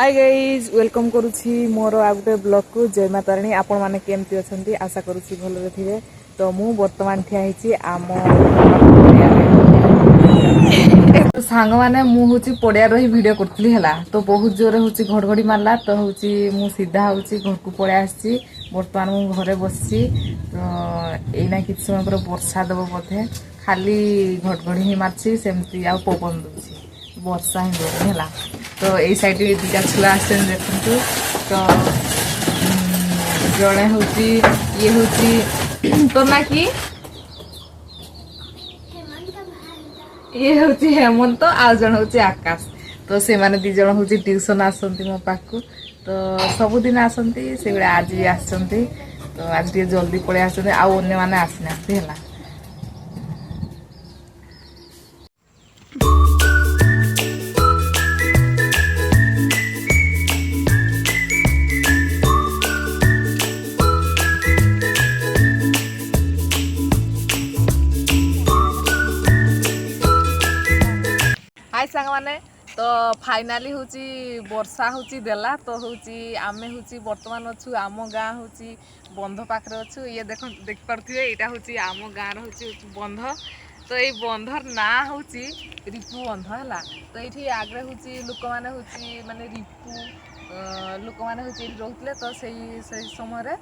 Hi guys welcome करुछि मोर आ गोटे blog को जय माता रानी। आपण माने केमती अछंती आशा करुछि भलरे थिबे। तो मु वर्तमान ठिया हिछि आम सांग माने मु होछि पड़िया रही वीडियो करथली हला। तो बहुत जोर होछि घड़घड़ी मारला तो होछि मु सीधा होछि घर को पळे आछि। वर्तमान मु घरे बसछि। तो एना किछ समय पर वर्षा दबो बोधे खाली घड़घड़ी ही मारछि सेमती आ पवन दोछि वर्षा ही होला। तो यही साइड दुटा छुआ आसन देखु। तो जड़े हूँ ये हूँ तो ना कि ये हूँ हेमंत आ जन हूँ आकाश। तो से माने दी जन हूँ ट्यूशन आसती मो पाखु। तो सबुदिन आसती से आज भी आसती। तो आज टे जल्दी पड़े आसते आउ अन्य मैंने आसीना है। हाय सांग माने तो फाइनाली हूँ वर्षा हूँ देला। तो हूँ आमे हूँ बर्तमान अच्छु आम गाँ हूँ बंध पाखे अच्छु। ये देख पारे यहाँ हूँ आम गाँव हूँ बंध। तो ये बंधर ना हूँ रिपु बंध है। तो ये आगे हूँ लोक मैंने हूँ माने रिपु लोक मैंने हूँ रोते। तो से समय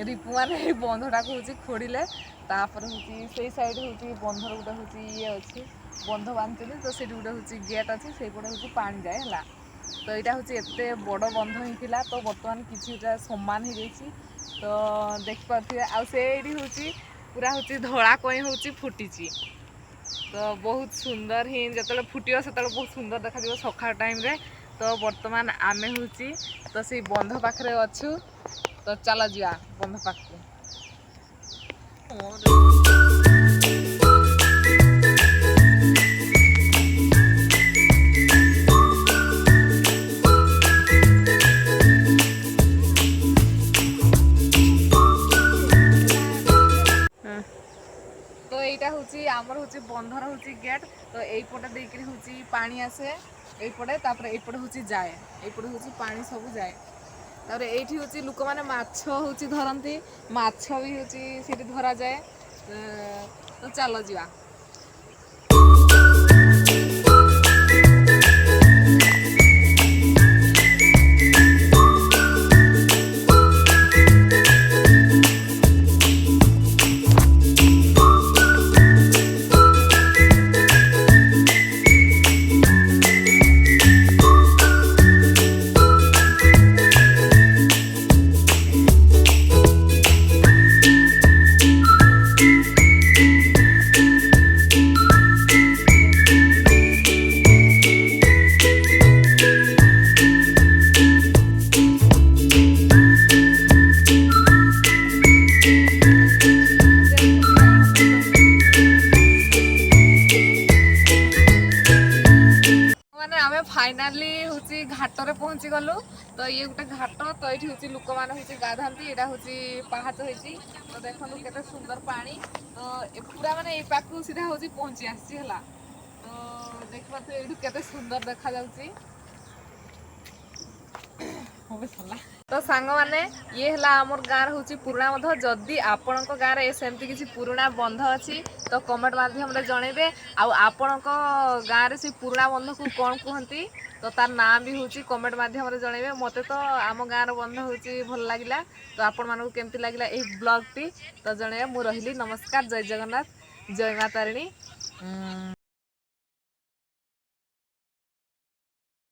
रिपु मैंने बंधटा को हूँ खोड़े तापर हूँ से साइड हूँ बंधर गोटे हूँ ये अच्छी बंध बांधते। तो से गोटे हूँ गेट अच्छी से पटे हूँ पानी जाए है। तो यहाँ हूँ एत बड़ बंध होता। तो बर्तमान किसी समान हो जाए। तो देखिपे आईडी हूँ पूरा हूँ धला कई हूँ फुटी। तो बहुत सुंदर ही जो फुटो से बहुत सुंदर देखा सकाळ टाइम रे। तो बर्तमान आमे हूँ तो से बंध पाखे अच्छु। तो चल जा बंध पाख। तो यहाँ हूँ आमर हूँ बंधर हूँ गेट। तो यहीपटे देकर हूँ पानी आसे यहीपटे यहीपटे हूँ जाए यहीपटे हूँ पानी सब जाए। तापर ये हूँ लोक मैंने माछ हूँ धरती माछ भी हूँ सीठी धरा जाए। तो चल जा। फाइनाली हूँ घाटे पहुँची गलु। तो ये गोटे घाट। तो ये हूँ लोक मैंने गाधाती यहाँ हूँ पाहाच होती। तो देखो केते सुंदर पानी। तो पूरा माने ये पाख सीधा हूँ पहुँची आसी है। तो देखिए ये केते सुंदर देखा जाउची। तो सांग माने ये है आमर गाँव हूँ पुराणा बंध। जदि आपण गाँव में सेमती किसी पुराणा बंध अच्छी तो कमेंट माध्यम जनइबे। आपण गाँव से पुराणा बंध को कौन कहती तो तार ना भी हूँ कमेंट माध्यम जनइबे। मत तो आम गाँव बंध हूँ भल लगे। तो आपण मानक केमती लगे यह ब्लॉग टी तो जनइबे। मु रही नमस्कार जय जगन्नाथ जय माता रानी।